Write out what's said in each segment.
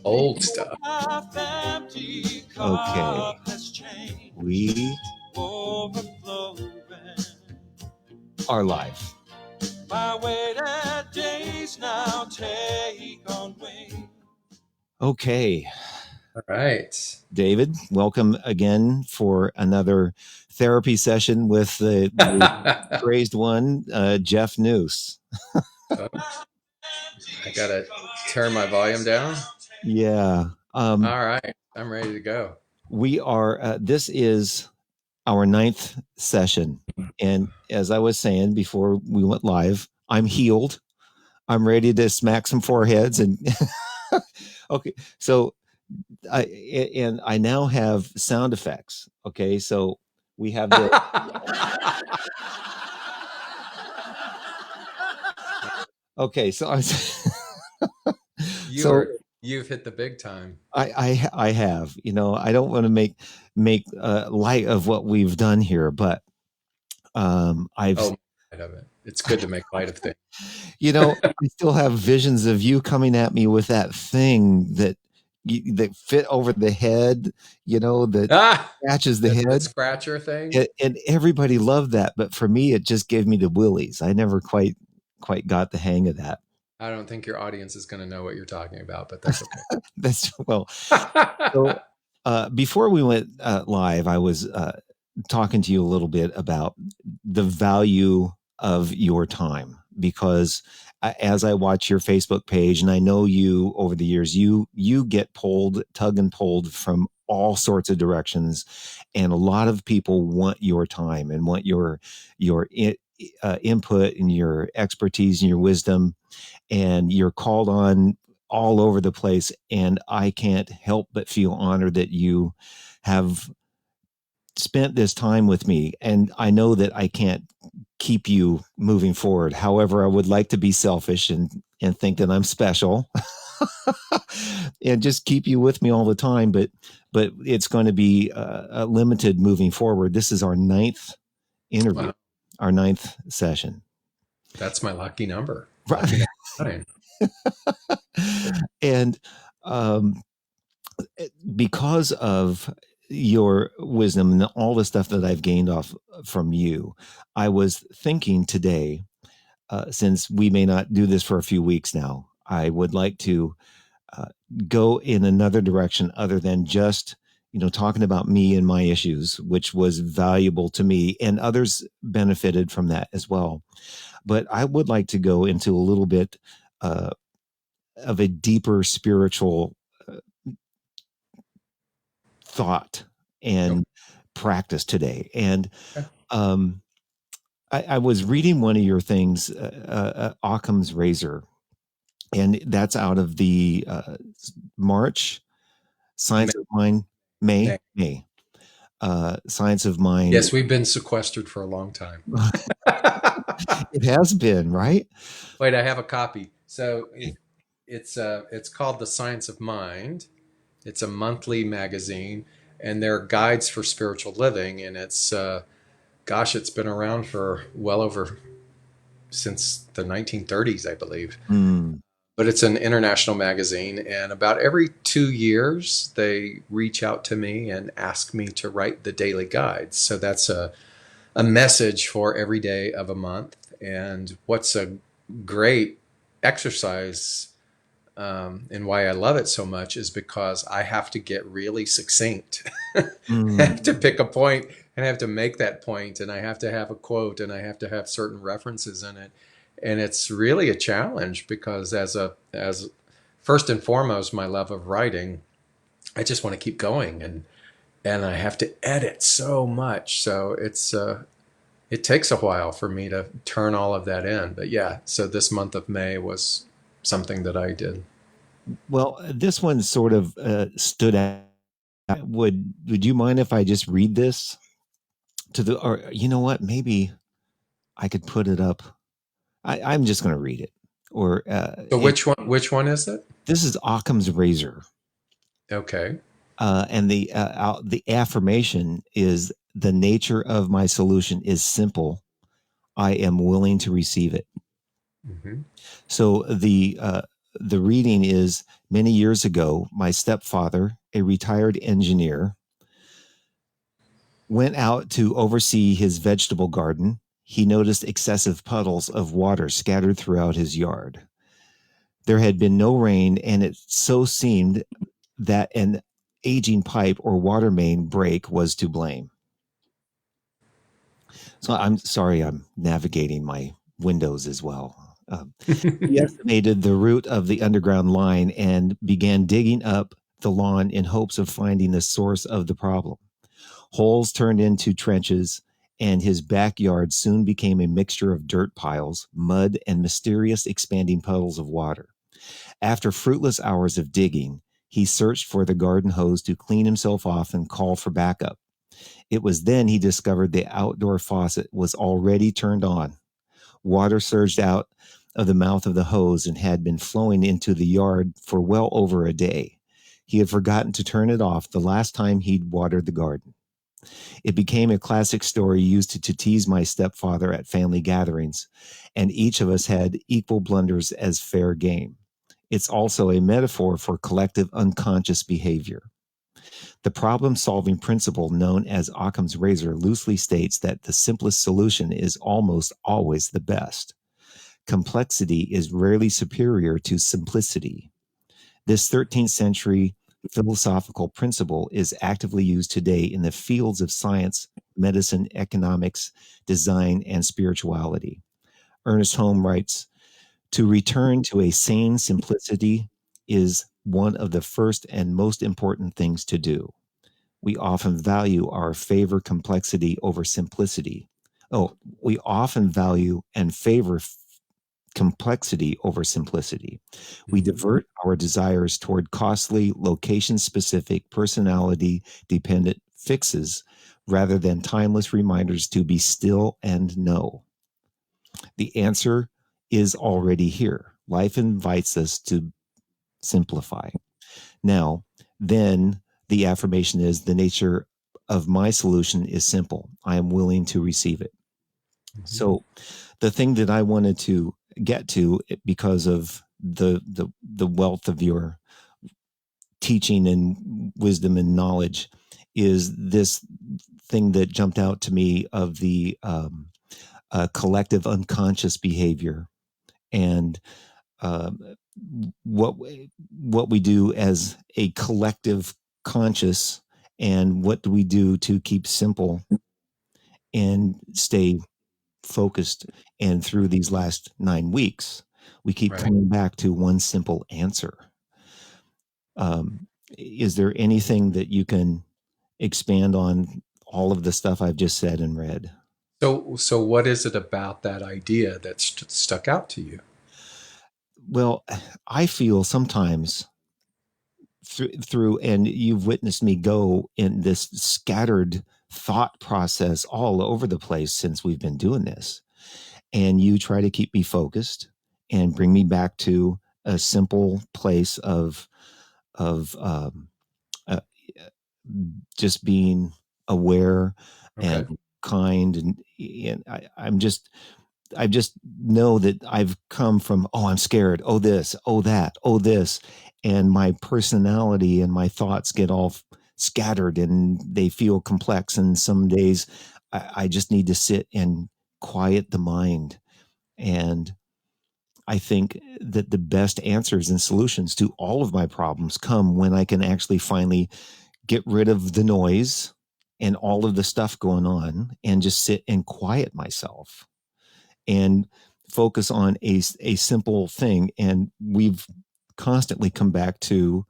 Old stuff. Okay. We are live. Okay. All right. David, welcome again for another therapy session with the praised one, Jeff Nuss. Oh, I gotta turn my volume down. Yeah. All right. I'm ready to go. We are, this is our 9th session. And as I was saying before we went live, I'm healed. I'm ready to smack some foreheads and okay. So I now have sound effects. Okay. So we have the okay. So I You've hit the big time. I have, I don't want to make light of what we've done here, but I've Oh, of it. It's good to make light of things. I still have visions of you coming at me with that thing that fit over the head, that scratches the the head. scratcher thing. And everybody loved that, but for me, it just gave me the willies. I never quite got the hang of that. I don't think your audience is going to know what you're talking about, but that's okay. That's well. So, before we went live, I was talking to you a little bit about the value of your time, because as I watch your Facebook page, and I know you over the years, you get tugged and pulled from all sorts of directions, and a lot of people want your time and want your input and your expertise and your wisdom, and you're called on all over the place. And I can't help but feel honored that you have spent this time with me. And I know that I can't keep you moving forward. However, I would like to be selfish and think that I'm special and just keep you with me all the time. But it's going to be limited moving forward. This is our 9th interview, wow. Our 9th session. That's my lucky number. Right. Lucky And because of your wisdom and all the stuff that I've gained off from you, I was thinking today, since we may not do this for a few weeks now, I would like to go in another direction other than just, talking about me and my issues, which was valuable to me, and others benefited from that as well. But I would like to go into a little bit of a deeper spiritual thought and practice today. And I was reading one of your things, Occam's Razor, and that's out of the March Science of Mind, May. Science of Mind. Yes, we've been sequestered for a long time. It has been, right? Wait, I have a copy. So it's called The Science of Mind. It's a monthly magazine, and they're guides for spiritual living. And it's, it's been around for well over since the 1930s, I believe. But it's an international magazine, and about every 2 years, they reach out to me and ask me to write the daily guides. So that's a message for every day of a month. And what's a great exercise and why I love it so much is because I have to get really succinct. I have to pick a point and I have to make that point, and I have to have a quote, and I have to have certain references in it. And it's really a challenge because as first and foremost, my love of writing, I just want to keep going, and I have to edit so much. So it takes a while for me to turn all of that in. But yeah, so this month of May was something that I did. Well, this one sort of stood out. Would you mind if I just read this or you know what? Maybe I could put it up. I'm just going to read it. Or so which one is it? This is Occam's Razor. Okay. And the affirmation is, the nature of my solution is simple. I am willing to receive it. Mm-hmm. So the the reading is, many years ago, my stepfather, a retired engineer, went out to oversee his vegetable garden. He noticed excessive puddles of water scattered throughout his yard. There had been no rain, and it so seemed that an aging pipe or water main break was to blame. So I'm sorry, I'm navigating my windows as well. He estimated the route of the underground line and began digging up the lawn in hopes of finding the source of the problem. Holes turned into trenches, and his backyard soon became a mixture of dirt piles, mud, and mysterious expanding puddles of water. After fruitless hours of digging, he searched for the garden hose to clean himself off and call for backup. It was then he discovered the outdoor faucet was already turned on. Water surged out of the mouth of the hose and had been flowing into the yard for well over a day. He had forgotten to turn it off the last time he'd watered the garden. It became a classic story used to tease my stepfather at family gatherings, and each of us had equal blunders as fair game. It's also a metaphor for collective unconscious behavior. The problem-solving principle known as Occam's razor loosely states that the simplest solution is almost always the best. Complexity is rarely superior to simplicity. This 13th century philosophical principle is actively used today in the fields of science, medicine, economics, design, and spirituality. Ernest Holmes writes, "To return to a sane simplicity is one of the first and most important things to do. We often value our favor complexity over simplicity. Oh, we often value and favor complexity over simplicity. We divert our desires toward costly, location specific, personality dependent fixes rather than timeless reminders to be still and know. The answer is already here. Life invites us to simplify. Now, then the affirmation is the nature of my solution is simple. I am willing to receive it. So the thing that I wanted to get to, because of the wealth of your teaching and wisdom and knowledge, is this thing that jumped out to me of the collective unconscious behavior, and um, what we do as a collective conscious, and what do we do to keep simple and stay focused. And through these last 9 weeks, we keep Right. coming back to one simple answer. Is there anything that you can expand on all of the stuff I've just said and read? So what is it about that idea that stuck out to you? Well, I feel sometimes through, and you've witnessed me go in this scattered thought process all over the place since we've been doing this, and you try to keep me focused and bring me back to a simple place of uh, just being aware Okay. and kind, and I just know that I've come from, oh, I'm scared, oh this, oh that, oh this, and my personality and my thoughts get all scattered and they feel complex, and some days I just need to sit and quiet the mind. And I think that the best answers and solutions to all of my problems come when I can actually finally get rid of the noise and all of the stuff going on and just sit and quiet myself and focus on a simple thing. And we've constantly come back to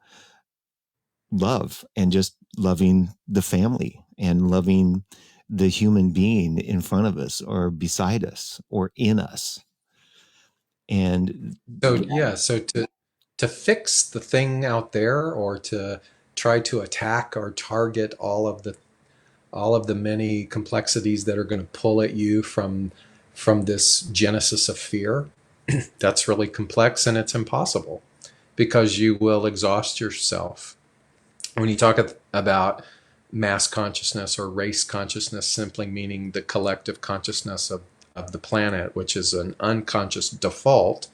love and just loving the family and loving the human being in front of us or beside us or in us. And So yeah, so to fix the thing out there, or to try to attack or target all of the many complexities that are going to pull at you from this genesis of fear, that's really complex and it's impossible, because you will exhaust yourself. When you talk about mass consciousness or race consciousness, simply meaning the collective consciousness of the planet, which is an unconscious default,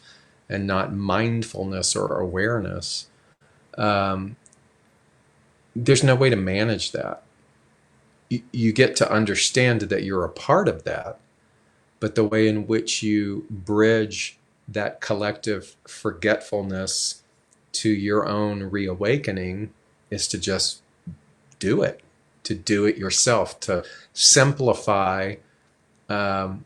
and not mindfulness or awareness, um, there's no way to manage that. You get to understand that you're a part of that, but the way in which you bridge that collective forgetfulness to your own reawakening is to just do it, to do it yourself, to simplify, um,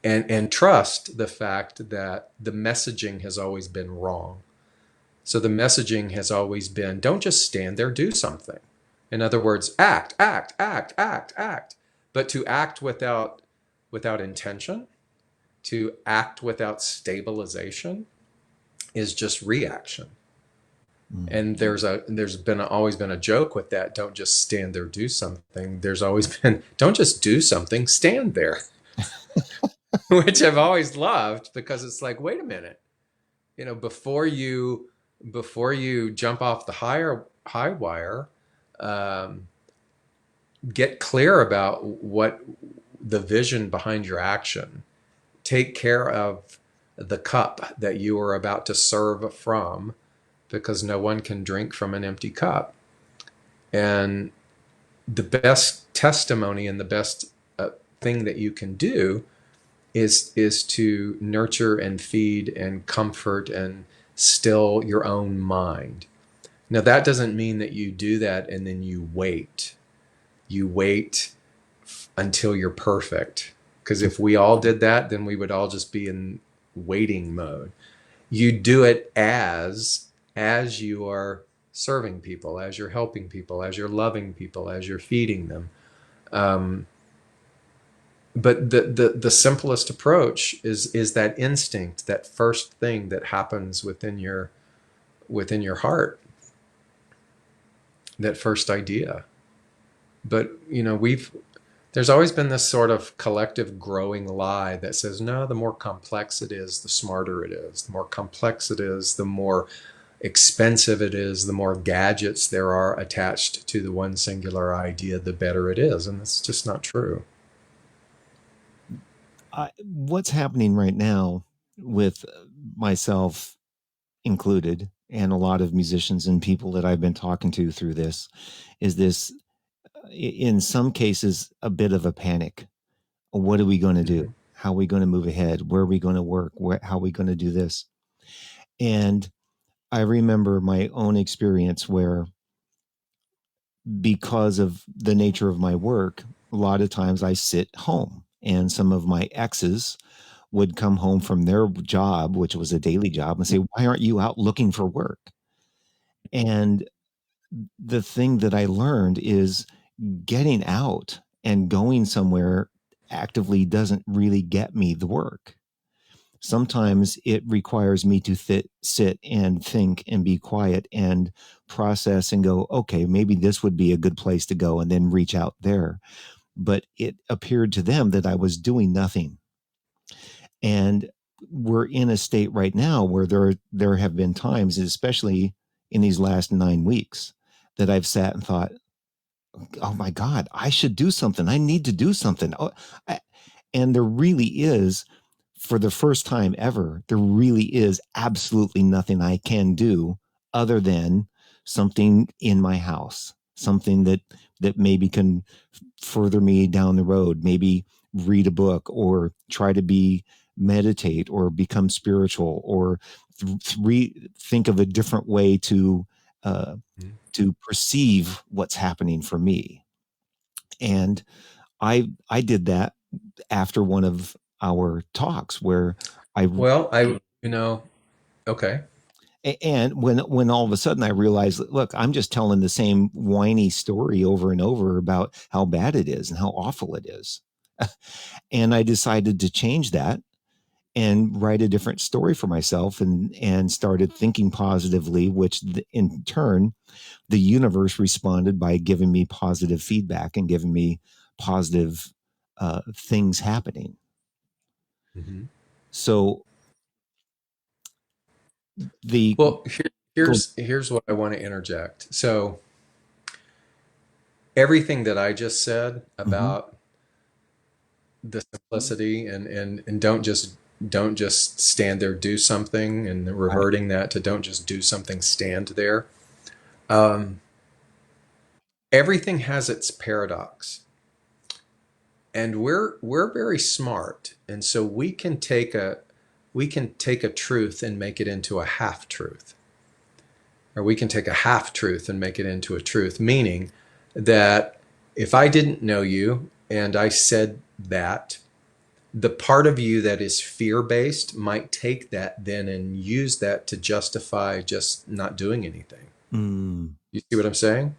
and trust the fact that the messaging has always been wrong. So the messaging has always been, don't just stand there, do something. In other words, act, act, act, act, act. But to act without intention, to act without stabilization is just reaction. Mm. And always been a joke with that. Don't just stand there, do something. There's always been, don't just do something, stand there, which I've always loved, because it's like, wait a minute, before you jump off the high wire, um, get clear about what the vision behind your action. Take care of the cup that you are about to serve from, because no one can drink from an empty cup. And the best testimony and the best thing that you can do is to nurture and feed and comfort and still your own mind. Now, that doesn't mean that you do that and then you wait. You wait until you're perfect. Because if we all did that, then we would all just be in waiting mode. You do it as you are serving people, as you're helping people, as you're loving people, as you're feeding them. Um, but the simplest approach is that instinct, that first thing that happens within your heart, that first idea. But we've there's always been this sort of collective growing lie that says, no, the more complex it is, the smarter it is. The more complex it is, the more expensive it is, the more gadgets there are attached to the one singular idea, the better it is. And that's just not true. What's happening right now with myself included and a lot of musicians and people that I've been talking to through this is this, in some cases, a bit of a panic. What are we going to do? Mm-hmm. How are we going to move ahead? Where are we going to work? How are we going to do this? And I remember my own experience where, because of the nature of my work, a lot of times I sit home, and some of my exes would come home from their job, which was a daily job, and say, why aren't you out looking for work? And the thing that I learned is getting out and going somewhere actively doesn't really get me the work. Sometimes it requires me to sit and think and be quiet and process and go, okay, maybe this would be a good place to go, and then reach out there. But it appeared to them that I was doing nothing. And we're in a state right now where there have been times, especially in these last 9 weeks, that I've sat and thought, oh my God, I should do something. I need to do something. And there really is, for the first time ever, there really is absolutely nothing I can do other than something in my house, something that maybe can further me down the road, maybe read a book or try to meditate or become spiritual or think of a different way uh, to perceive what's happening for me. And I did that after one of our talks where I Well, okay. and when all of a sudden I realized, look, I'm just telling the same whiny story over and over about how bad it is and how awful it is. And I decided to change that and write a different story for myself, and started thinking positively, which in turn the universe responded by giving me positive feedback and giving me positive things happening. Mm-hmm. So the Well, go. here's what I want to interject. So everything that I just said Mhm. about the simplicity and don't just don't just stand there, do something, and Right. reverting that to don't just do something, stand there. Um, Everything has its paradox, and we're very smart, and so we can take a truth and make it into a half truth, or we can take a half truth and make it into a truth, meaning that if I didn't know you and I said that, the part of you that is fear based might take that then and use that to justify just not doing anything. Mm. You see what I'm saying?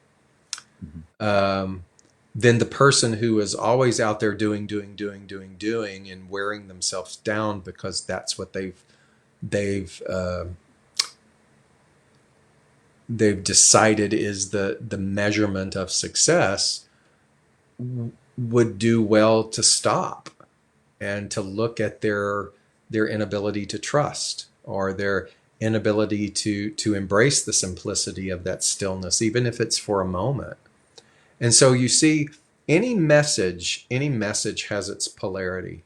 Mhm. Um, then the person who is always out there doing, and wearing themselves down because that's what they've they've decided is the measurement of success would do well to stop and to look at their inability to trust, or their inability to embrace the simplicity of that stillness, even if it's for a moment. And so you see, any message has its polarity.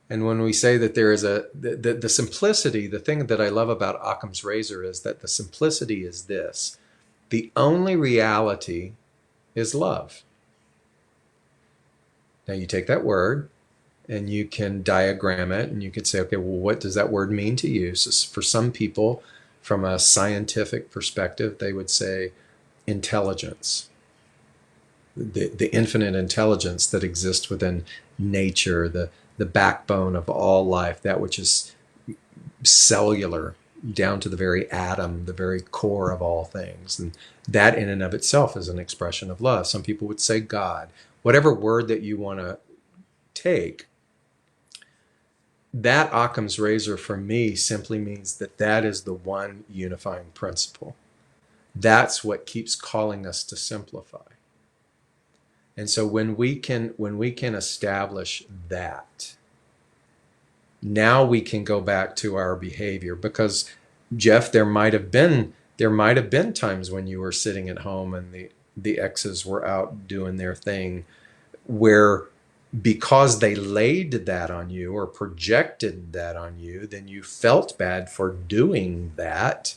And when we say that there is the simplicity, the thing that I love about Occam's razor is that the simplicity is this: the only reality is love. Now you take that word and you can diagram it, and you could say, okay, well, what does that word mean to you? So for some people, from a scientific perspective, they would say intelligence, the infinite intelligence that exists within nature, the backbone of all life, that which is cellular down to the very atom, the very core of all things. And that in and of itself is an expression of love. Some people would say God. Whatever word that you want to take, that Occam's razor for me simply means that that is the one unifying principle. That's what keeps calling us to simplify. And so when we can establish that, now we can go back to our behavior. Because Jeff, there might have been times when you were sitting at home and the exes were out doing their thing, where because they laid that on you or projected that on you, then you felt bad for doing that.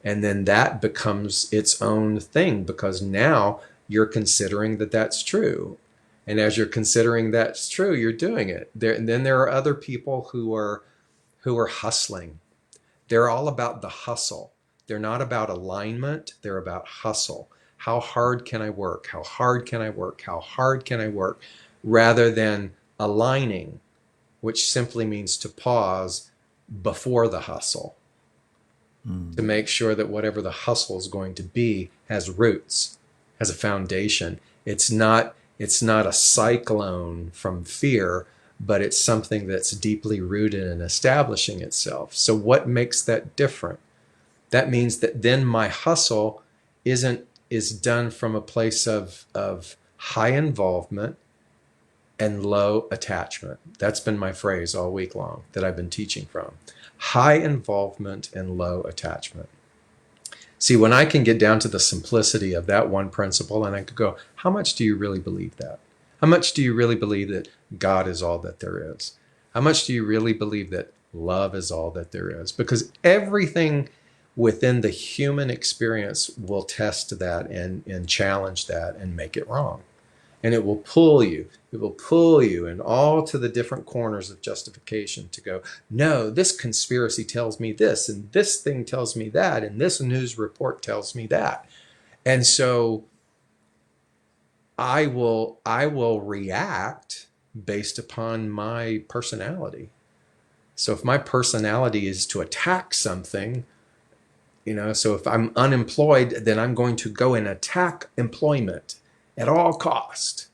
And then that becomes its own thing, because now you're considering that that's true. And as you're considering that's true, you're doing it. And then there are other people who are hustling. They're all about the hustle. They're not about alignment. They're about hustle. How hard can I work? How hard can I work? How hard can I work? Rather than aligning, which simply means to pause before the hustle, to Mm. make sure that whatever the hustle is going to be has roots, has a foundation. It's not a cyclone from fear, but it's something that's deeply rooted in establishing itself. So what makes that different? That means that then my hustle isn't is done from a place of high involvement and low attachment. That's been my phrase all week long that I've been teaching from. High involvement and low attachment. See, when I can get down to the simplicity of that one principle, and I could go, how much do you really believe that? How much do you really believe that God is all that there is? How much do you really believe that love is all that there is? Because everything within the human experience will test that and challenge that and make it wrong. And it will pull you. It will pull you in all to the different corners of justification to go, no, this conspiracy tells me this, and this thing tells me that, and this news report tells me that. And so I will react based upon my personality. So if my personality is to attack something, so if I'm unemployed, then I'm going to go and attack employment at all cost.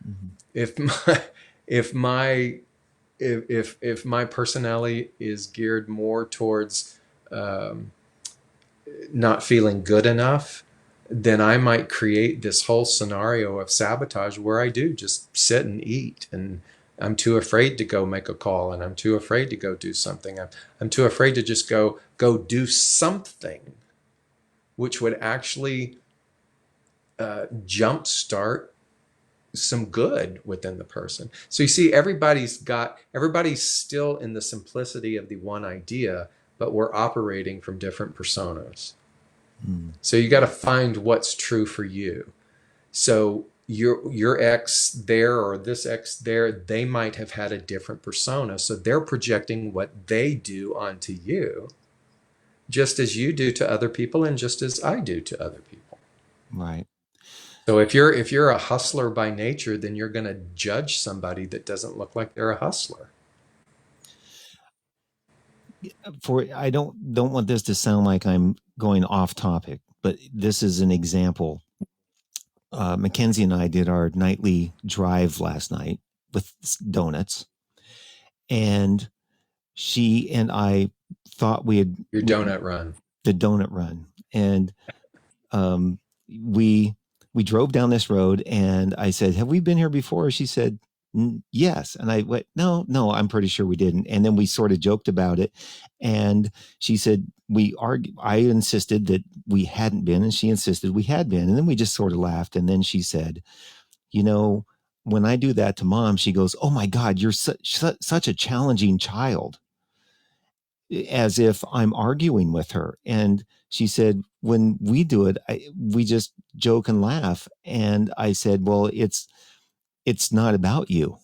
Mhm. If my if my if my personality is geared more towards um, not feeling good enough, then I might create this whole scenario of sabotage where I do just sit and eat, and I'm too afraid to go make a call, and I'm too afraid to go do something. I'm too afraid to just go do something which would actually jumpstart some good within the person. So you see, everybody's still in the simplicity of the one idea, but we're operating from different personas. Mm. So you got to find what's true for you. So your ex there or this ex there, they might have had a different persona. So they're projecting what they do onto you, just as you do to other people and just as I do to other people. Right. So if you're a hustler by nature, then you're going to judge somebody that doesn't look like they're a hustler. For I don't want this to sound like I'm going off topic, but this is an example. Mackenzie and I did our nightly drive last night with donuts, and she and I thought Your donut run. the donut run, and um, we we drove down this road, and I said, "Have we been here before?" She said, "Yes," and I went, "No, no, I'm pretty sure we didn't." And then we sort of joked about it, and she said we argue. I insisted that we hadn't been, and she insisted we had been, and then we just sort of laughed. And then she said, "You know, when I do that to mom, she goes, 'Oh my God, you're such a challenging child,' as if I'm arguing with her." And she said, "When we do it, we just joke and laugh." And I said, "Well, it's not about you.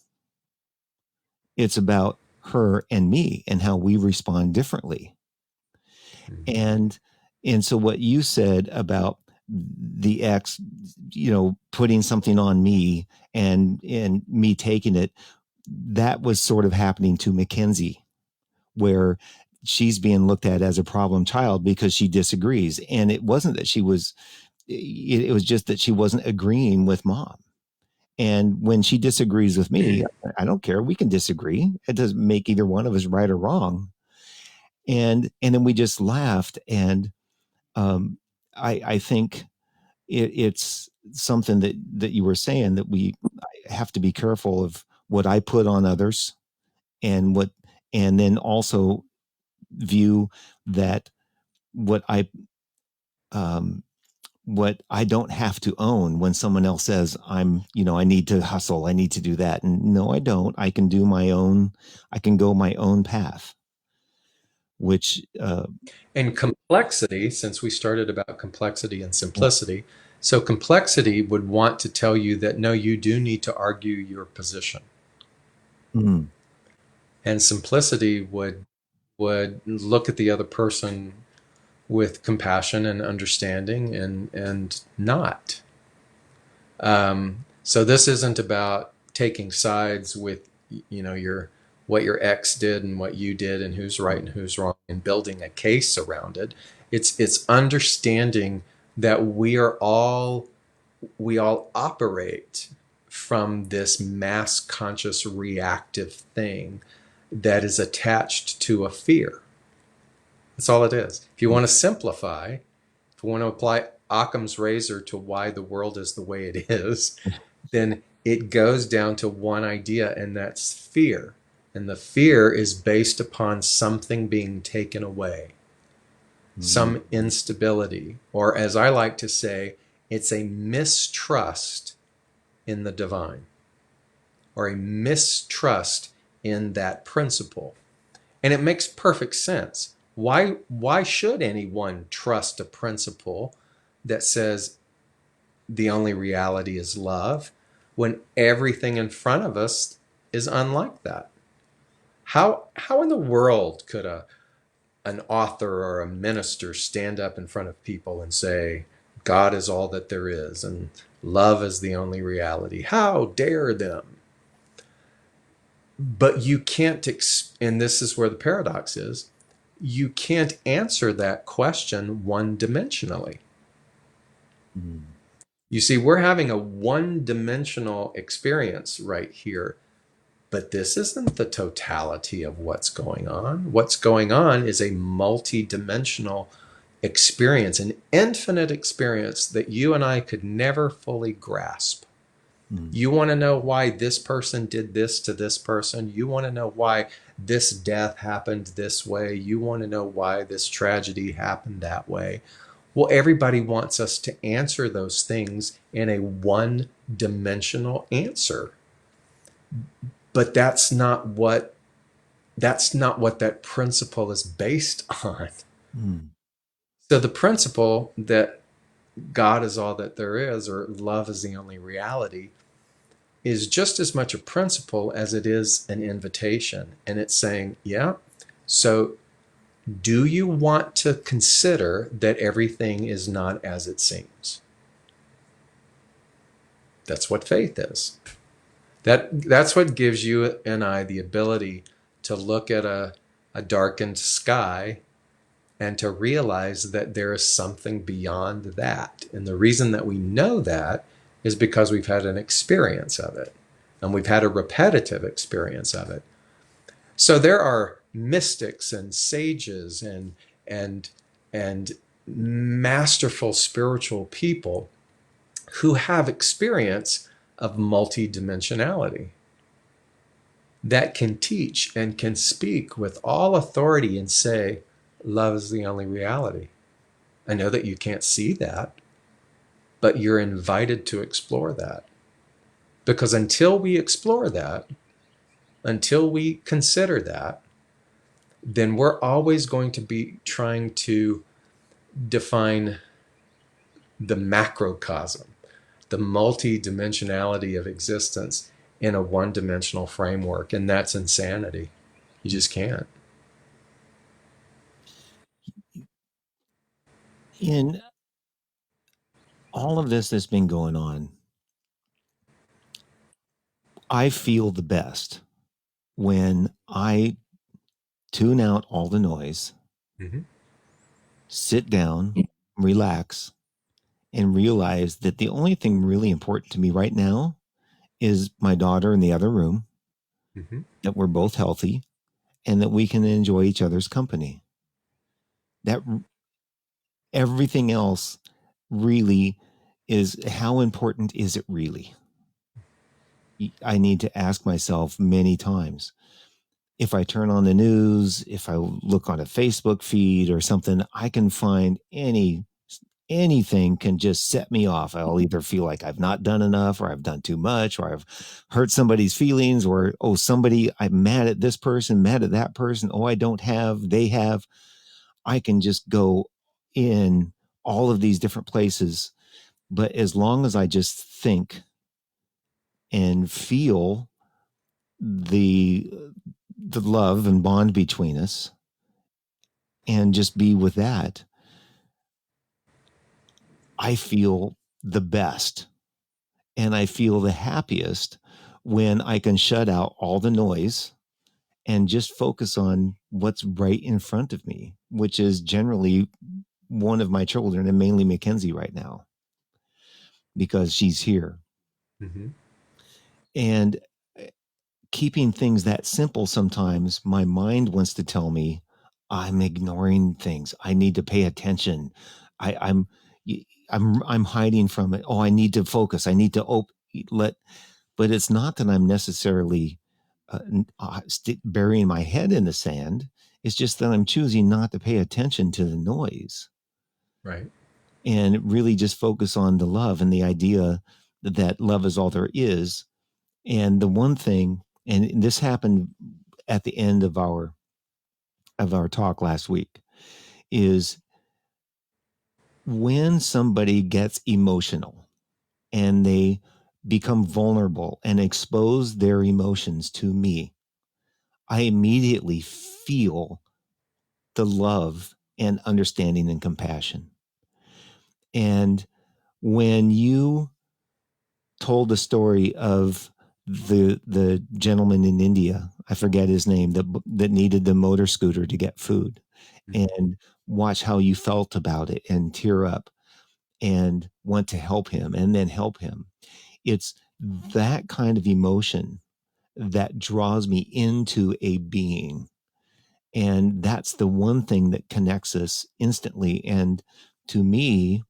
It's about her and me and how we respond differently." Mhm. And so what you said about the ex, putting something on me and me taking it, that was sort of happening to Mackenzie, where she's being looked at as a problem child because she disagrees. And it wasn't that it was just that she wasn't agreeing with mom. And when she disagrees with me, I don't care. We can disagree. It doesn't make either one of us right or wrong. And then we just laughed. And I think it's something that you were saying, that we have to be careful of what I put on others, and then also view that what I um, what I don't have to own when someone else says I need to hustle, I need to do that. And no, I don't. I can do my own, I can go my own path, which, And complexity, since we started about complexity and simplicity, so complexity would want to tell you that no, you do need to argue your position. mm, And simplicity would look at the other person with compassion and understanding and not. So this isn't about taking sides with your what your ex did and what you did and who's right and who's wrong and building a case around it. It's understanding that we all operate from this mass conscious reactive thing that is attached to a fear. That's all it is. If you want to simplify, if you want to apply Occam's razor to why the world is the way it is, then it goes down to one idea, and that's fear. And the fear is based upon something being taken away, mm, some instability, or as I like to say, it's a mistrust in the divine, or a mistrust in that principle. And it makes perfect sense. Why should anyone trust a principle that says the only reality is love when everything in front of us is unlike that? How in the world could an author or a minister stand up in front of people and say God is all that there is and love is the only reality? How dare them? But you can't, and this is where the paradox is, you can't answer that question one dimensionally. mm, You see, we're having a one dimensional experience right here, but this isn't the totality of what's going on. What's going on is a multi dimensional experience, an infinite experience that you and I could never fully grasp. mm, You want to know why this person did this to this person. You want to know why this death happened this way. You want to know why this tragedy happened that way. Well, everybody wants us to answer those things in a one-dimensional answer. But that's not what that principle is based on. Mm. So the principle that God is all that there is, or love is the only reality, is just as much a principle as it is an invitation. And it's saying, yeah, so do you want to consider that everything is not as it seems? That's what faith is. That's what gives you and I the ability to look at a darkened sky and to realize that there is something beyond that. And the reason that we know that is because we've had an experience of it, and we've had a repetitive experience of it. So there are mystics and sages and and masterful spiritual people who have experience of multidimensionality that can teach and can speak with all authority and say, love is the only reality. I know that you can't see that, but you're invited to explore that. Because until we explore that, until we consider that, then we're always going to be trying to define the macrocosm, the multi-dimensionality of existence in a one-dimensional framework. And that's insanity. You just can't. In all of this that's been going on, I feel the best when I tune out all the noise, Mm-hmm. sit down, relax, and realize that the only thing really important to me right now is my daughter in the other room, Mm-hmm. that we're both healthy, and that we can enjoy each other's company. That everything else really is, how important is it really? I need to ask myself many times. If I turn on the news, if I look on a Facebook feed or something, I can find anything can just set me off. I'll either feel like I've not done enough, or I've done too much, or I've hurt somebody's feelings, or, oh, I'm mad at this person, mad at that person. Oh, I don't have, they have. I can just go in all of these different places. But as long as I just think and feel the love and bond between us, and just be with that, I feel the best, and I feel the happiest when I can shut out all the noise and just focus on what's right in front of me, which is generally one of my children, and mainly Mackenzie right now, because she's here. Mm-hmm. And keeping things that simple, sometimes my mind wants to tell me I'm ignoring things. I need to pay attention. I, I'm I'm hiding from it. Oh, I need to focus. I need to let. But it's not that I'm necessarily burying my head in the sand. It's just that I'm choosing not to pay attention to the noise, Right. and really just focus on the love and the idea that love is all there is. And the one thing, and this happened at the end of our talk last week, is when somebody gets emotional and they become vulnerable and expose their emotions to me, I immediately feel the love and understanding and compassion. And when you told the story of the gentleman in India, I forget his name, that needed the motor scooter to get food, Mm-hmm. and watch how you felt about it and tear up and want to help him and then help him. It's that kind of emotion that draws me into a being. And that's the one thing that connects us instantly. And to me,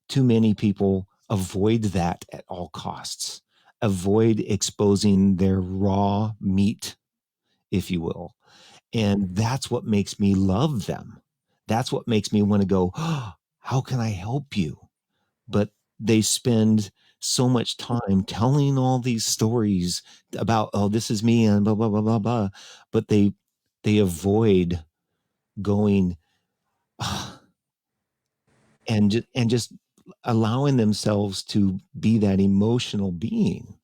too many people avoid that at all costs, avoid exposing their raw meat, if you will. And that's what makes me love them. That's what makes me want to go, oh, how can I help you? But they spend so much time telling all these stories about, oh, this is me and blah blah blah blah blah, but they avoid going and just allowing themselves to be that emotional being.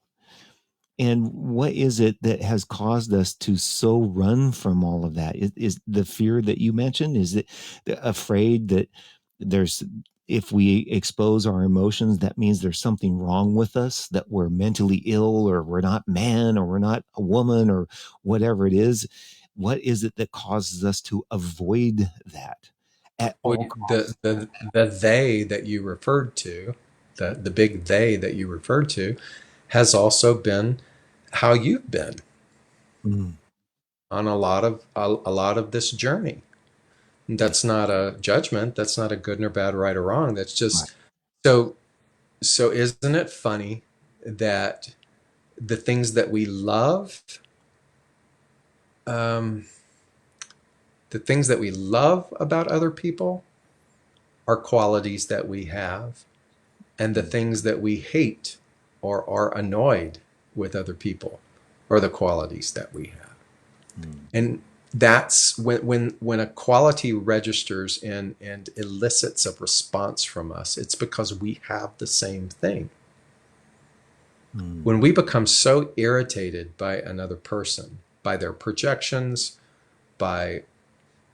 And what is it that has caused us to so run from all of that? Is the fear that you mentioned? Is it afraid that there's, if we expose our emotions, that means there's something wrong with us, that we're mentally ill, or we're not man, or we're not a woman, or whatever it is? What is it that causes us to avoid that at Well, all costs? the they that you referred to, the big they that you referred to, has also been how you've been Mm, on a lot of this journey. yeah, That's not a judgment. That's not a good or bad, right or wrong. That's right. just so. So isn't it funny that the things that we love, um, the things that we love about other people, are qualities that we have, and the Mm, things that we hate or are annoyed with other people are the qualities that we have. mm, And that's when a quality registers and elicits a response from us, it's because we have the same thing. mm, When we become so irritated by another person, by their projections, by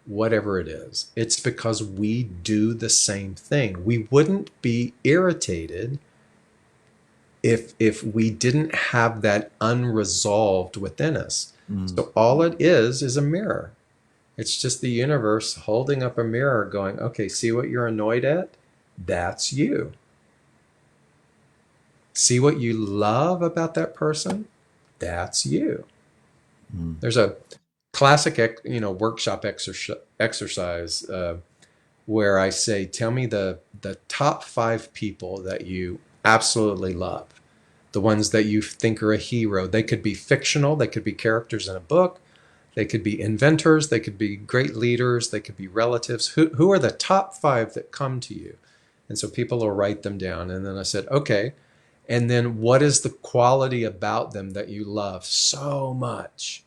whatever it is, it's because we do the same thing. We wouldn't be irritated if we didn't have that unresolved within us. mm, So all it is a mirror. It's just the universe holding up a mirror going, okay, see what you're annoyed at? That's you. See what you love about that person? That's you. mm, There's a classic, workshop exercise where I say, tell me the top five people that you absolutely love, the ones that you think are a hero. They could be fictional, they could be characters in a book, they could be inventors, they could be great leaders, they could be relatives. Who are the top five that come to you? And so people will write them down. And then I said, okay. And then what is the quality about them that you love so much?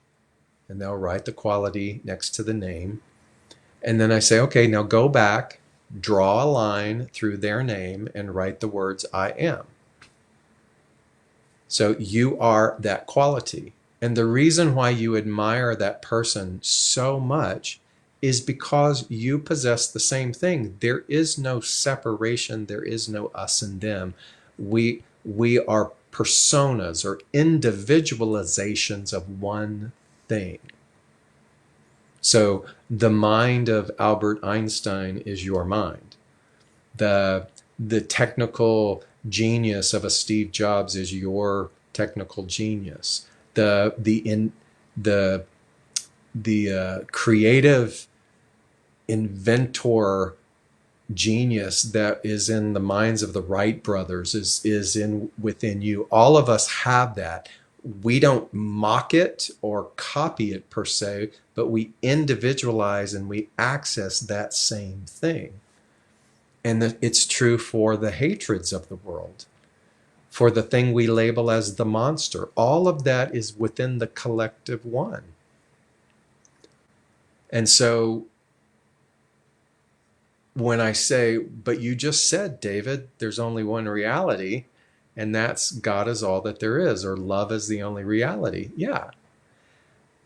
And they'll write the quality next to the name. And then I say, okay, now go back, draw a line through their name, and write the words I am. So you are that quality. And the reason why you admire that person so much is because you possess the same thing. There is no separation, there is no us and them. We are personas or individualizations of one thing. So the mind of Albert Einstein is your mind. The the technical genius of a Steve Jobs is your technical genius. The creative inventor genius that is in the minds of the Wright brothers is in within you. All of us have that. We don't mock it or copy it per se, but we individualize and we access that same thing. And it's true for the hatreds of the world, for the thing we label as the monster. All of that is within the collective one. And so when I say, but you just said, David, there's only one reality, and that's God is all that there is, or love is the only reality. Yeah.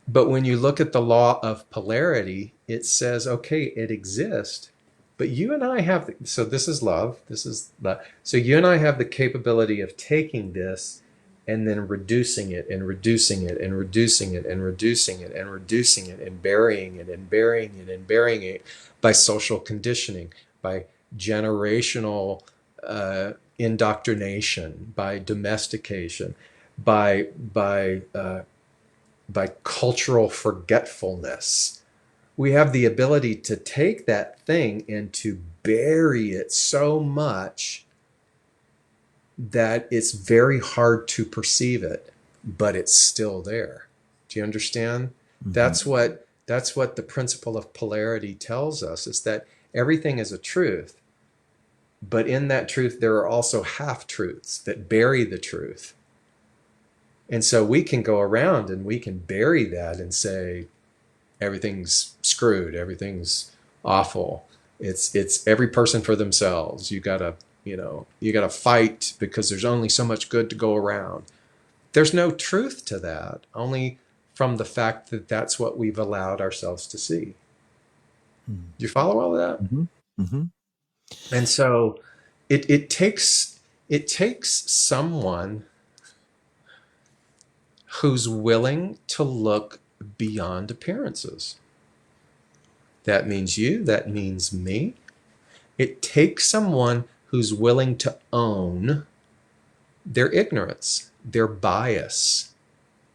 But when you look at the law of polarity, it says, okay, it exists, but you and I have, so this is love, this is love. So you and I have the capability of taking this and then reducing it and reducing it and reducing it and reducing it and reducing it and burying it and burying it and burying it by social conditioning, by generational indoctrination, by domestication, by cultural forgetfulness. We have the ability to take that thing and to bury it so much that it's very hard to perceive it, but it's still there. Do you understand? mhm, That's what the principle of polarity tells us, is that everything is a truth, But in that truth, there are also half truths that bury the truth. And so we can go around and we can bury that and say, everything's screwed, everything's awful. It's every person for themselves. You gotta fight because there's only so much good to go around. There's no truth to that, only from the fact that that's what we've allowed ourselves to see. Mm. Do you follow all of that? Mm-hmm. Mm-hmm. And so it takes someone who's willing to look beyond appearances. That means you, that means me. It takes someone who's willing to own their ignorance, their bias,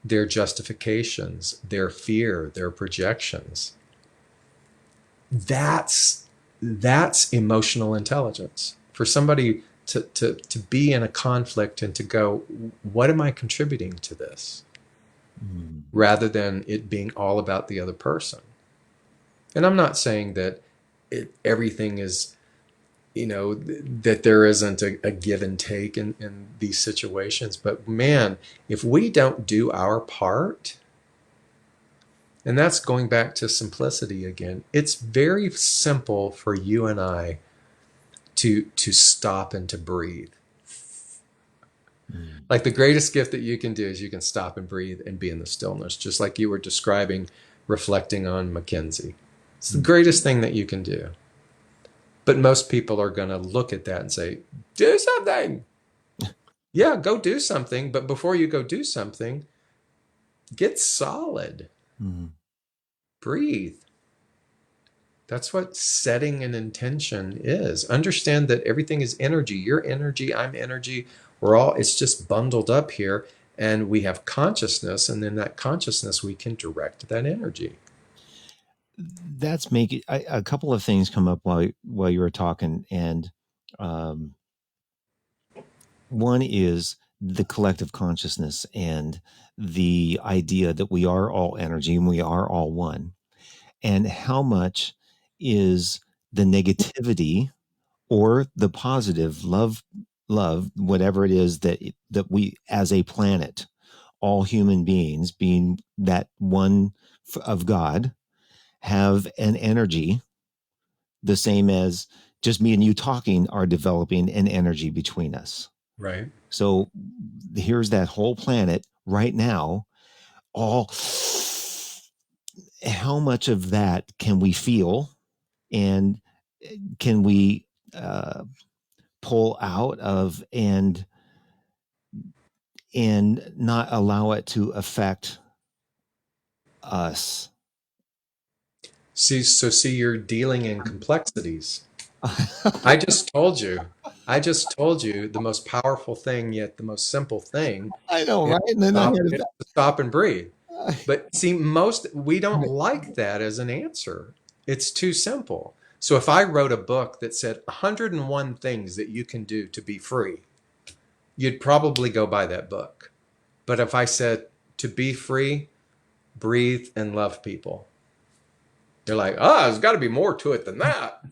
their justifications, their fear, their projections. That's emotional intelligence. For somebody to be in a conflict and to go, what am I contributing to this? Mm. Rather than it being all about the other person. And I'm not saying that everything is, that there isn't a give and take in these situations. But man, if we don't do our part, and that's going back to simplicity again, it's very simple for you and I to stop and to breathe. Mm. Like the greatest gift that you can do is you can stop and breathe and be in the stillness, just like you were describing, reflecting on Mackenzie. It's the greatest thing that you can do. But most people are going to look at that and say, do something. Yeah, go do something. But before you go do something, get solid. Mm. Breathe. That's what setting an intention is. Understand that everything is energy. You're energy, I'm energy. It's just bundled up here. And we have consciousness. And in that consciousness, we can direct that energy. That's making a couple of things come up while you were talking, and um, one is the collective consciousness and the idea that we are all energy and we are all one, and how much is the negativity or the positive love, whatever it is that we as a planet, all human beings being that one of God, have an energy the same as just me and you talking are developing an energy between us. Right. So here's that whole planet right now. All how much of that can we feel, and can we uh, pull out of and not allow it to affect us? See, you're dealing in complexities. I just told you. I just told you the most powerful thing, yet the most simple thing I know, is right? And then I had is to stop and breathe. But see, we don't right. like that as an answer. It's too simple. So if I wrote a book that said 101 things that you can do to be free, you'd probably go buy that book. But if I said to be free, breathe and love people, you're like, oh, there's got to be more to it than that.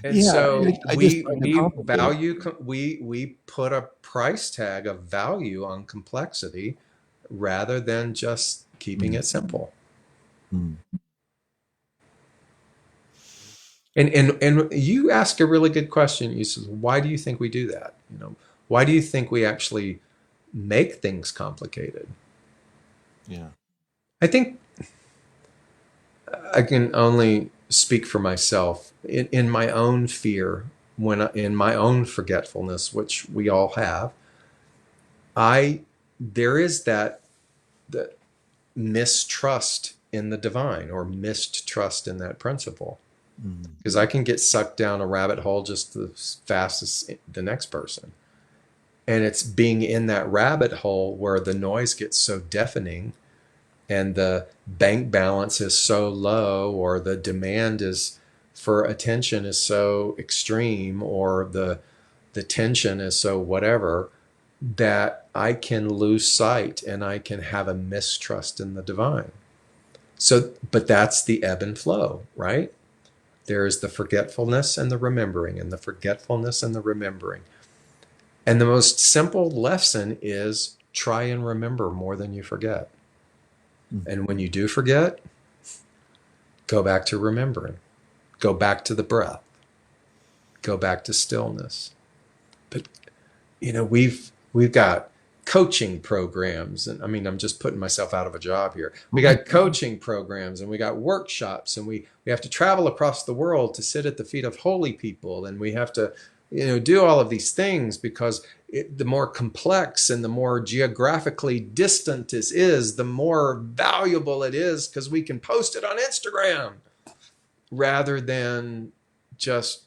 And Yeah, so I just we find it we complicated. value we put a price tag of value on complexity rather than just keeping Mm, it simple. mm. And you ask a really good question. You said, why do you think we do that? Why do you think we actually make things complicated? Yeah. I think I can only speak for myself in my own fear, in my own forgetfulness, which we all have. I there is that mistrust in the divine or mistrust in that principle, Mm, because I can get sucked down a rabbit hole just as fast as the next person. And it's being in that rabbit hole where the noise gets so deafening and the bank balance is so low, or the demand is for attention is so extreme, or the tension is so whatever, that I can lose sight and I can have a mistrust in the divine. So, but that's the ebb and flow, right? There is the forgetfulness and the remembering, and the forgetfulness and the remembering. And the most simple lesson is try and remember more than you forget. Mm. And when you do forget, go back to remembering. Go back to the breath. Go back to stillness. But we've got coaching programs, and I mean, I'm just putting myself out of a job here. We got coaching programs, and we got workshops, and we have to travel across the world to sit at the feet of holy people, and we have to do all of these things because the more complex and the more geographically distant this is, the more valuable it is because we can post it on Instagram rather than just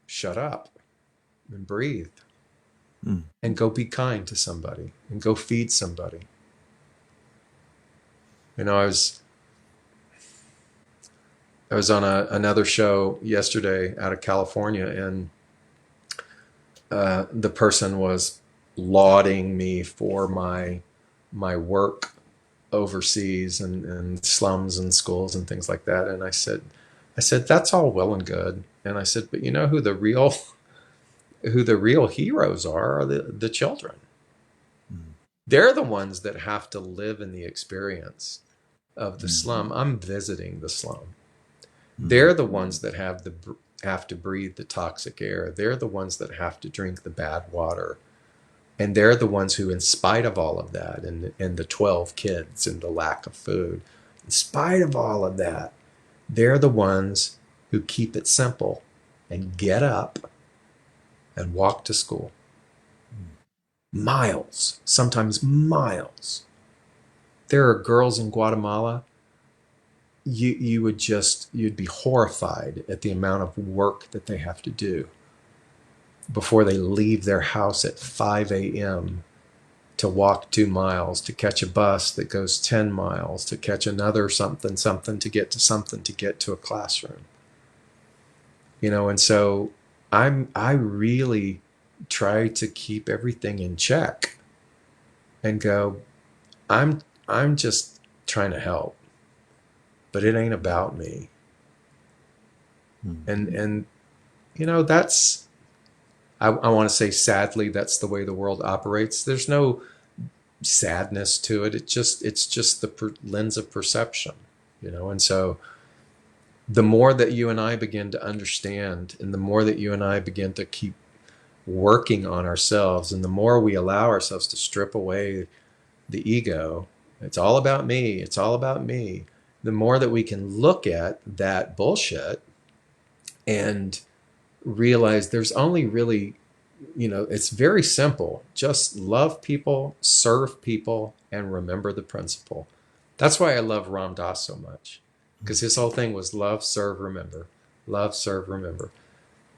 shut up and breathe Mm. and go be kind to somebody and go feed somebody. I was on another show yesterday out of California, and the person was lauding me for my work overseas and slums and schools and things like that. And I said that's all well and good. And I said, but you know who the real heroes are the children. Mm. They're the ones that have to live in the experience of the Mm. slum. I'm visiting the slum. Mm. They're the ones that have to breathe the toxic air. They're the ones that have to drink the bad water. And they're the ones who, in spite of all of that, and the 12 kids and the lack of food, in spite of all of that, they're the ones who keep it simple and get up and walk to school. Miles, sometimes miles. There are girls in Guatemala, you'd be horrified at the amount of work that they have to do before they leave their house at 5 a.m. to walk 2 miles, to catch a bus that goes 10 miles, to catch another something, something, to get to a classroom. And so I really try to keep everything in check and go, I'm just trying to help, but it ain't about me. Mm. And that's, I want to say sadly, that's the way the world operates. There's no sadness to it. It's just the lens of perception. And so the more that you and I begin to understand, and the more that you and I begin to keep working on ourselves, and the more we allow ourselves to strip away the ego, it's all about me, it's all about me, the more that we can look at that bullshit and realize there's only really, it's very simple. Just love people, serve people, and remember the principle. That's why I love Ram Dass so much, because his whole thing was love, serve, remember. Love, serve, remember.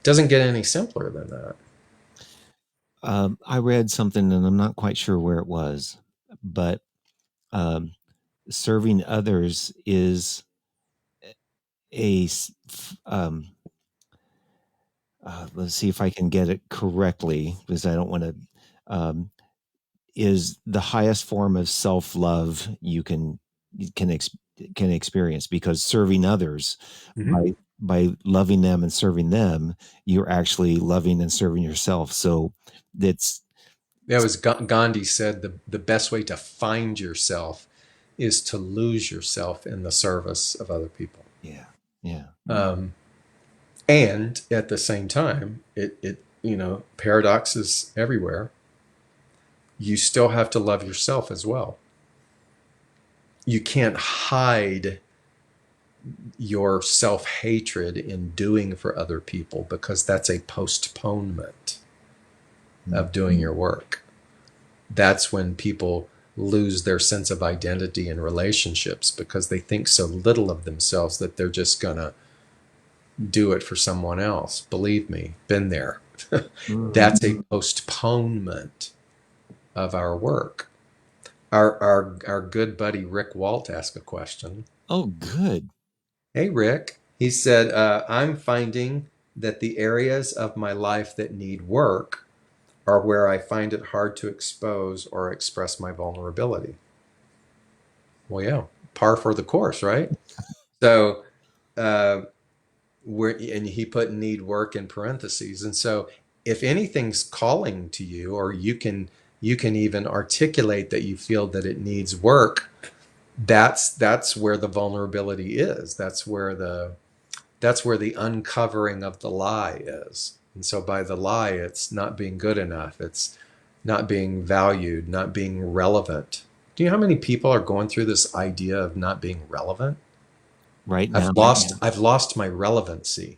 Doesn't get any simpler than that. I read something, and I'm not quite sure where it was, but um, serving others is a let's see if I can get it correctly, because I don't want to um, is the highest form of self-love can ex, can experience, because serving others Mm-hmm. by loving them and serving them, you're actually loving and serving yourself. So it's That was Gandhi said the best way to find yourself is to lose yourself in the service of other people. yeah, yeah. Um, and at the same time, paradoxes everywhere. You still have to love yourself as well. You can't hide your self hatred in doing for other people, because that's a postponement of doing your work. That's when people lose their sense of identity in relationships, because they think so little of themselves that they're just going to do it for someone else. Believe me, been there. That's a postponement of our work. Our good buddy Rick Walt asked a question. Oh, good. Hey, Rick. He said, I'm finding that the areas of my life that need work are where I find it hard to expose or express my vulnerability. Well, yeah, par for the course, right? So, uh, where, and he put need work in parentheses. And so if anything's calling to you, or you can even articulate that you feel that it needs work, that's where the vulnerability is. That's where the uncovering of the lie is. And so by the lie, it's not being good enough. It's not being valued, not being relevant. Do you know how many people are going through this idea of not being relevant? right now. I've lost my relevancy.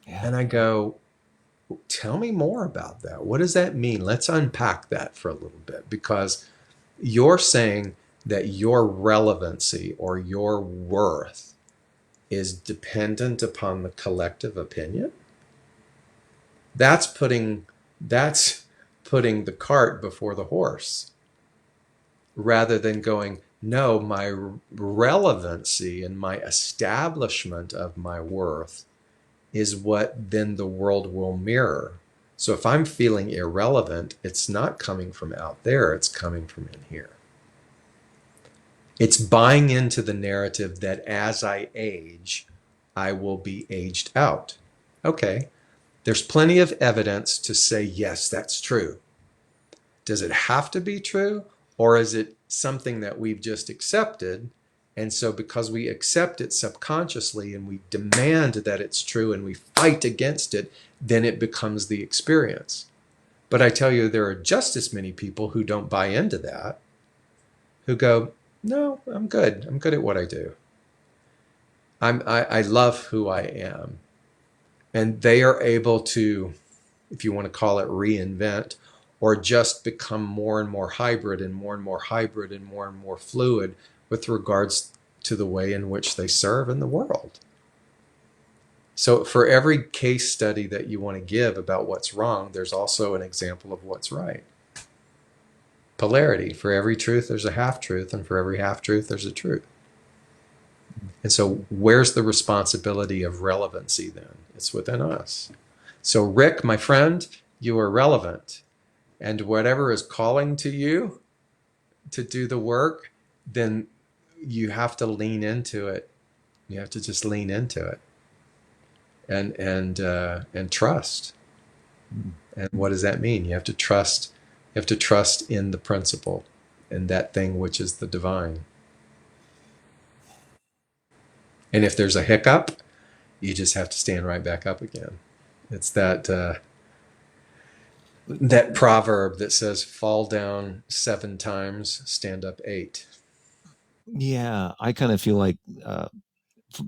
Yeah. And I go, tell me more about that. What does that mean? Let's unpack that for a little bit, because you're saying that your relevancy or your worth is dependent upon the collective opinion. That's putting that's putting the cart before the horse, rather than going, no, my relevancy and my establishment of my worth is what then the world will mirror. So if I'm feeling irrelevant, it's not coming from out there, it's coming from in here. It's buying into the narrative that as I age, I will be aged out. Okay, there's plenty of evidence to say, yes, that's true. Does it have to be true? Or is it something that we've just accepted? And so, because we accept it subconsciously and we demand that it's true and we fight against it, then it becomes the experience. But I tell you, there are just as many people who don't buy into that, who go, no, I'm good. I'm good at what I do. I love who I am. And they are able to, if you want to call it reinvent, or just become more and more hybrid and more and more hybrid and more fluid with regards to the way in which they serve in the world. So for every case study that you want to give about what's wrong, there's also an example of what's right. Polarity. For every truth, there's a half truth, and for every half truth, there's a truth. And so where's the responsibility of relevancy then? It's within us. So Rick, my friend, you are relevant. And whatever is calling to you to do the work, then you have to lean into it. You have to just lean into it and trust. And what does that mean? You have to trust. You have to trust in the principle and that thing which is the divine. And if there's a hiccup, you just have to stand right back up again. It's that proverb that says, "Fall down 7 times, stand up 8." Yeah, I kind of feel like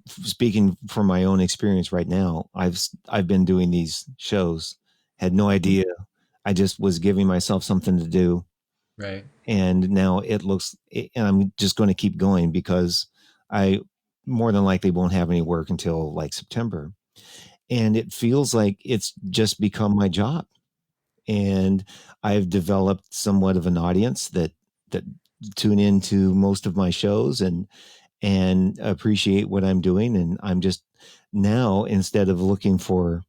speaking from my own experience right now, I've been doing these shows, had no idea. I just was giving myself something to do, Right. and now it looks, and I'm just going to keep going because I more than likely won't have any work until like September, and it feels like it's just become my job, and I've developed somewhat of an audience that tune into most of my shows and appreciate what I'm doing. And I'm just now, instead of looking for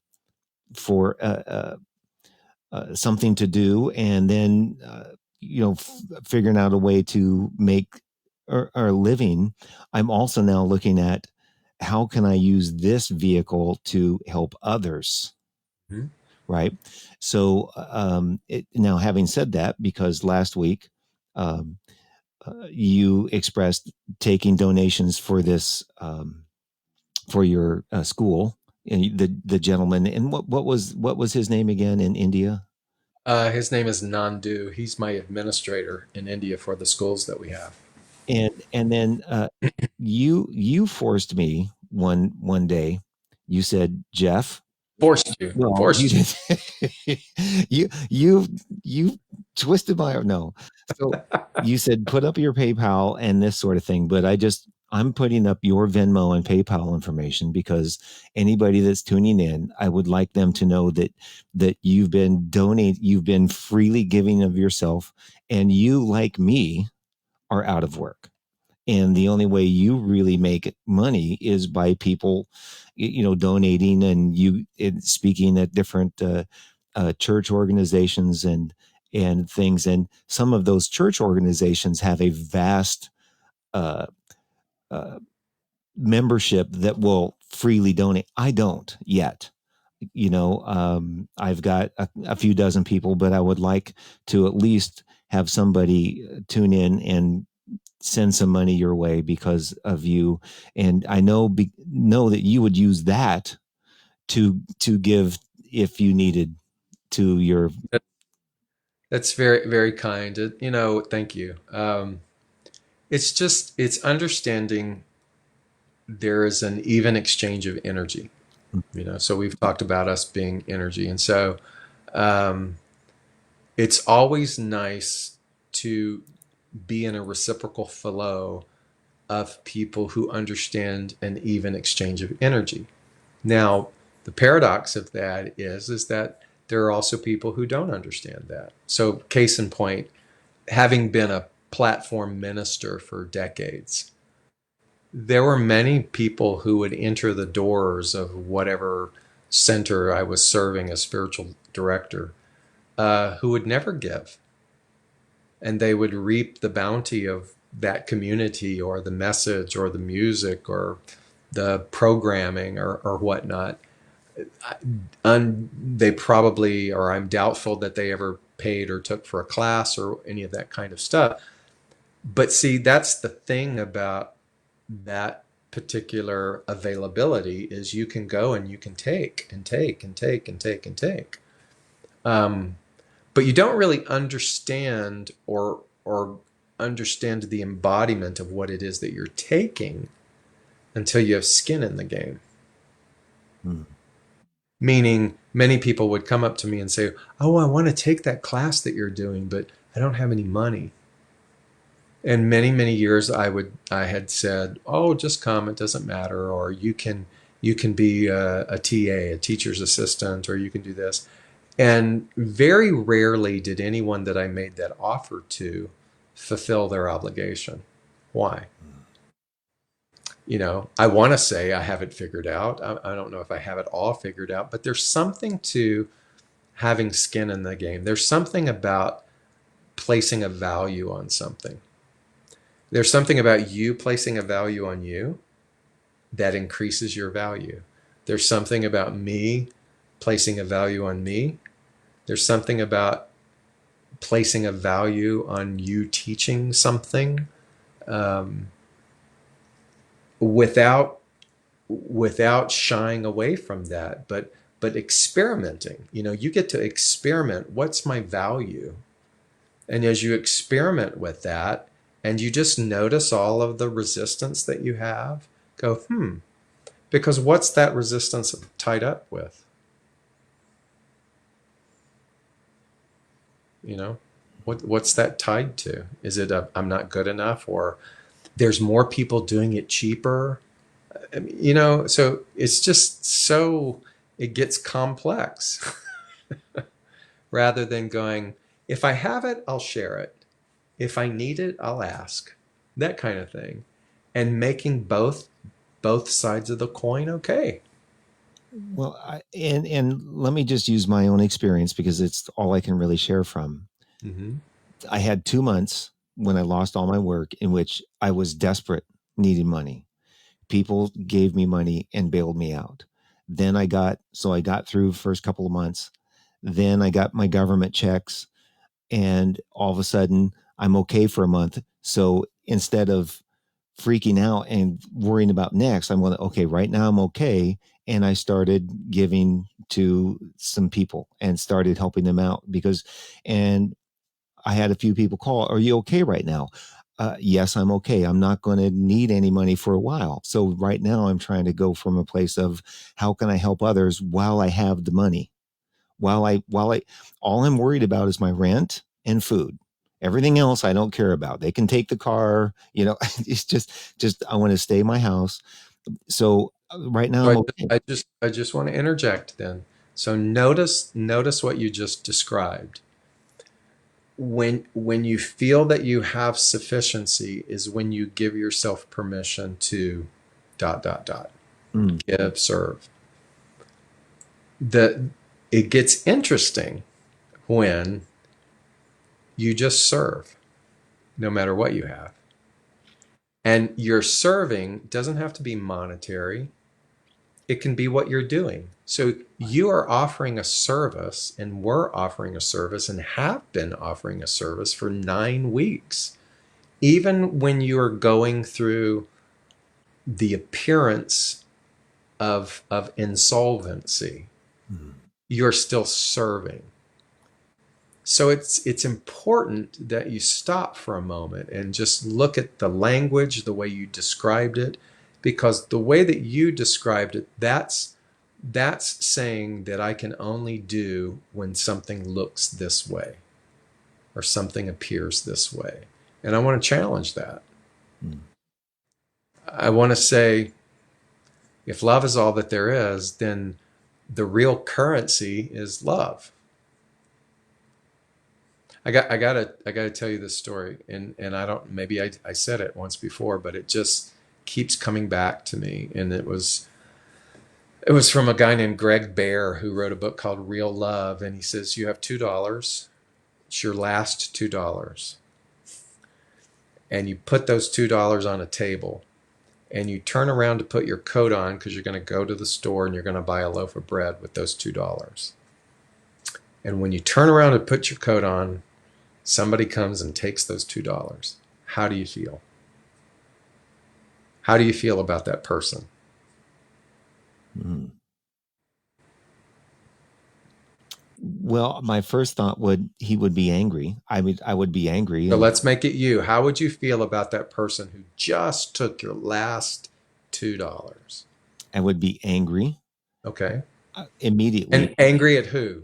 something to do and then figuring out a way to make our living, I'm also now looking at how can I use this vehicle to help others. Mm-hmm. Right. So now, having said that, because last week um, you expressed taking donations for this for your school, and the gentleman, and what was his name again in India? His name is Nandu. He's my administrator in India for the schools that we have. And then you forced me one day. You said, Jeff, Forced you. well, you Forced you. did. You twisted my arm. No. So you said put up your PayPal and this sort of thing, but I'm putting up your Venmo and PayPal information because anybody that's tuning in, I would like them to know that you've been freely giving of yourself, and you, like me, are out of work. And the only way you really make money is by people donating, and speaking at different church organizations and things. And some of those church organizations have a vast uh, uh, membership that will freely donate. I don't yet. I've got a few dozen people, but I would like to at least have somebody tune in and send some money your way because of you. And I know that you would use that to give if you needed to your. That's very, very kind. Thank you. It's understanding there is an even exchange of energy. So we've talked about us being energy. And so um, it's always nice to be in a reciprocal flow of people who understand an even exchange of energy. Now, the paradox of that is that there are also people who don't understand that. So, case in point, having been a platform minister for decades, there were many people who would enter the doors of whatever center I was serving as spiritual director, who would never give. And they would reap the bounty of that community or the message or the music or the programming or whatnot. They probably, or I'm doubtful that they ever paid or took for a class or any of that kind of stuff. But see, that's the thing about that particular availability is you can go and you can take and take and take and take and take. Um, but you don't really understand or understand the embodiment of what it is that you're taking until you have skin in the game. Hmm. Meaning, many people would come up to me and say, "Oh, I want to take that class that you're doing, but I don't have any money." And many, many years I had said, "Oh, just come, it doesn't matter," or you can be a TA, a teacher's assistant, or you can do this. And very rarely did anyone that I made that offer to fulfill their obligation. Why? I want to say I have it figured out. I don't know if I have it all figured out, but there's something to having skin in the game. There's something about placing a value on something. There's something about you placing a value on you that increases your value. There's something about me placing a value on me. There's something about placing a value on you teaching something um, without shying away from that, but experimenting. You get to experiment. What's my value? And as you experiment with that, and you just notice all of the resistance that you have, go, because what's that resistance tied up with? You know, what's that tied to? Is it I'm not good enough, or there's more people doing it cheaper? I mean, so it's just so it gets complex rather than going, if I have it, I'll share it. If I need it, I'll ask. That kind of thing. And making both sides of the coin okay. Well, and let me just use my own experience because it's all I can really share from. Mm-hmm. I had 2 months when I lost all my work in which I was desperate, needing money. People gave me money and bailed me out. Then I got through first couple of months. Then I got my government checks, and all of a sudden I'm okay for a month. So instead of freaking out and worrying about next, I'm going, okay, right now I'm okay. And I started giving to some people and started helping them out and I had a few people call, are you okay right now? Yes, I'm okay. I'm not going to need any money for a while. So right now I'm trying to go from a place of how can I help others while I have the money? While I all I'm worried about is my rent and food. Everything else I don't care about. They can take the car, it's just I want to stay in my house. So right now So I'm okay. I just want to interject then. So notice what you just described. When you feel that you have sufficiency is when you give yourself permission to dot dot dot Mm. give serve. The It gets interesting when you just serve no matter what you have. And your serving doesn't have to be monetary. It can be what you're doing. So you are offering a service, and we're offering a service and have been offering a service for 9 weeks. Even when you are going through the appearance of insolvency, Mm. you're still serving. So it's important that you stop for a moment and just look at the language, the way you described it, because the way that you described it, that's saying that I can only do when something looks this way or something appears this way. And I want to challenge that. Mm. I want to say, if love is all that there is, then the real currency is love. I gotta tell you this story, and I don't, maybe I said it once before, but it just keeps coming back to me. And it was from a guy named Greg Bear who wrote a book called Real Love, and he says you have $2. It's your last $2, and you put those $2 on a table, and you turn around to put your coat on because you're going to go to the store and you're going to buy a loaf of bread with those $2. And when you turn around to put your coat on, somebody comes and takes those $2. How do you feel? How do you feel about that person? Mm. Well, my first thought he would be angry. I would be angry, So and let's make it you. How would you feel about that person who just took your last $2? I would be angry Okay. immediately And angry at who?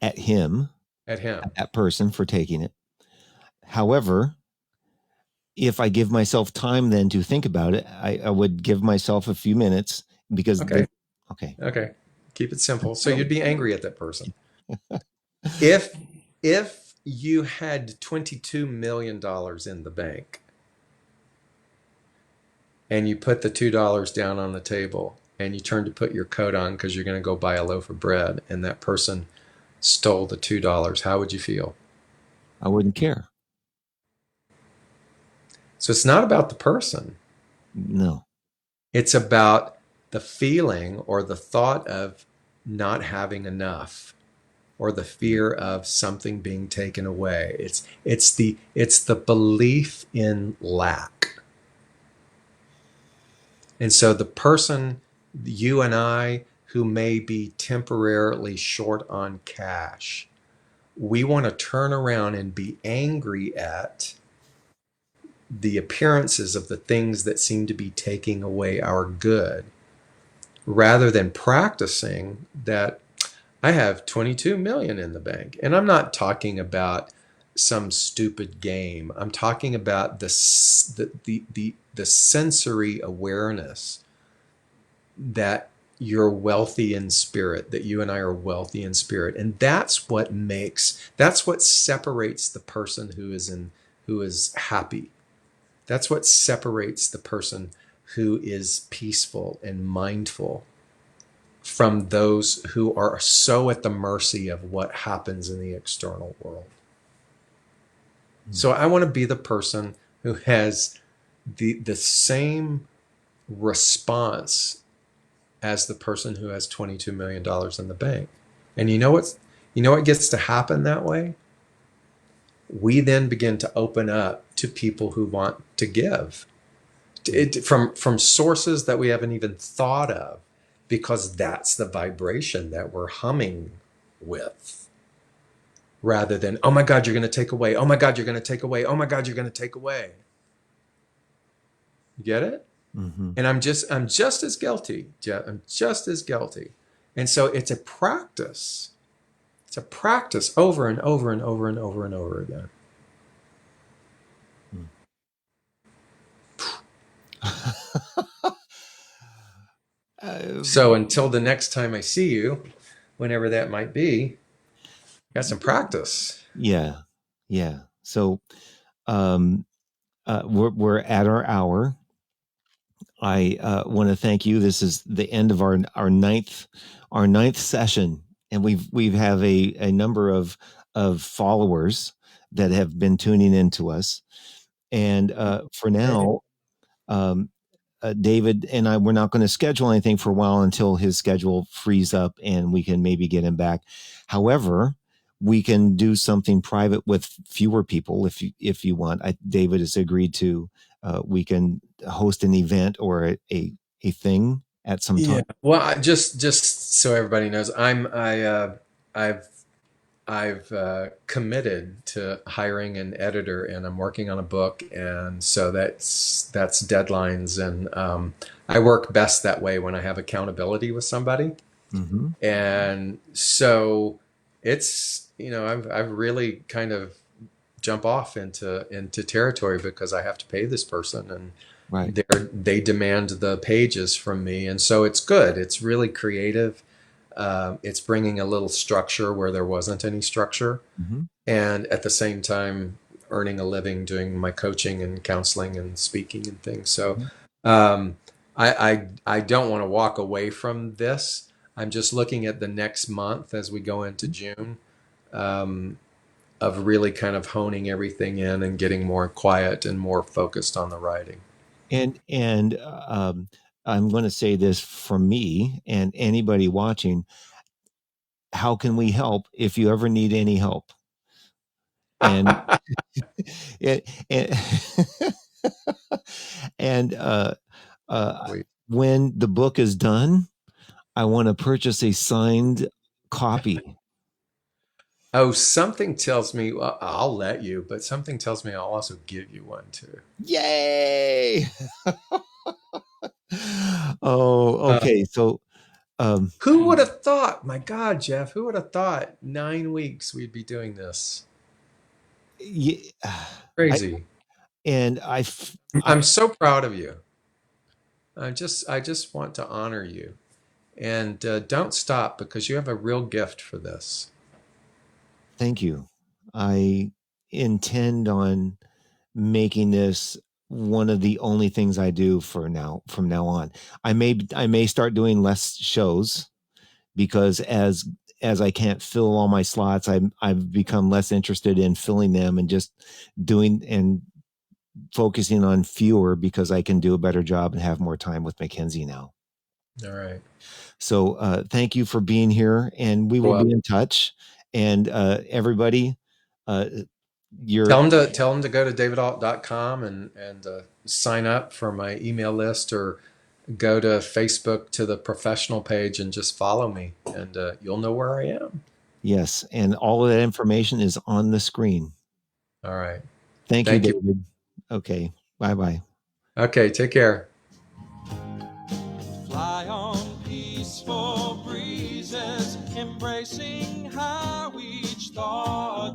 at him, At him. at that person for taking it. However, if I give myself time then to think about it, I would give myself a few minutes because Okay. okay. Okay. Keep it simple. So you'd be angry at that person. If if you had $22 million in the bank and you put the $2 down on the table and you turn to put your coat on because you're going to go buy a loaf of bread and that person stole the $2, how would you feel? I wouldn't care. So it's not about the person. No. It's about the feeling or the thought of not having enough or the fear of something being taken away. It's the belief in lack. And so the person, you and I, who may be temporarily short on cash, we want to turn around and be angry at the appearances of the things that seem to be taking away our good, rather than practicing that I have 22 million in the bank. And I'm not talking about some stupid game. I'm talking about the sensory awareness that you're wealthy in spirit, that you and I are wealthy in spirit. And that's what separates the person who is happy. That's what separates the person who is peaceful and mindful from those who are so at the mercy of what happens in the external world. So I want to be the person who has the same response as the person who has $22 million in the bank. And you know what gets to happen that way? We then begin to open up to people who want to give from sources that we haven't even thought of, because that's the vibration that we're humming with, rather than, oh my God, you're going to take away, oh my God, you're going to take away, oh my God, you're going to take away. You get it? Mm-hmm. And I'm just as guilty, Jeff. I'm just as guilty. And so it's a practice. It's a practice over and over and over and over and over again. uh, So until the next time I see you, whenever that might be, got some practice. yeah, yeah. So we're at our hour. I want to thank you. This is the end of our ninth session, and we have a number of followers that have been tuning in to us. And for Hey, now, David and I, we're not going to schedule anything for a while until his schedule frees up and we can maybe get him back. However, we can do something private with fewer people if you want. David has agreed to. We can host an event or a thing at some Yeah. time. Well, just so everybody knows, I've committed to hiring an editor, and I'm working on a book, and so that's deadlines, and I work best that way when I have accountability with somebody, Mm-hmm. and so it's I've really kind of jump off into territory because I have to pay this person, and Right. they demand the pages from me, and so it's good. It's really creative. It's bringing a little structure where there wasn't any structure, Mm-hmm. and at the same time earning a living doing my coaching and counseling and speaking and things. So um, I don't want to walk away from this. I'm just looking at the next month as we go into June, um, of really kind of honing everything in and getting more quiet and more focused on the writing. And I'm going to say this from me and anybody watching. How can we help if you ever need any help? And it, and and Wait. when the book is done, I want to purchase a signed copy. Oh, something tells me, well, I'll let you, but something tells me I'll also give you one too. Yay! Oh, Uh, okay. So, um, who would have thought? My God, Jeff, who would have thought 9 weeks we'd be doing this? yeah, I Crazy. and I I'm so proud of you. I just want to honor you, and don't stop because you have a real gift for this. thank you. I intend on making this one of the only things I do for now from now on. I may start doing less shows because as I can't fill all my slots, I've become less interested in filling them and just doing and focusing on fewer because I can do a better job and have more time with Mackenzie now. All right. So thank you for being here, and we will Well, be in touch. And everybody, uh, you're tell them to go to davidault.com and sign up for my email list, or go to Facebook to the professional page and just follow me, and you'll know where I am. yes, and all of that information is on the screen. All right. Thank you, Thank you. David. Okay, bye bye. Okay. Take care. Fly on peaceful breezes, embracing how each thought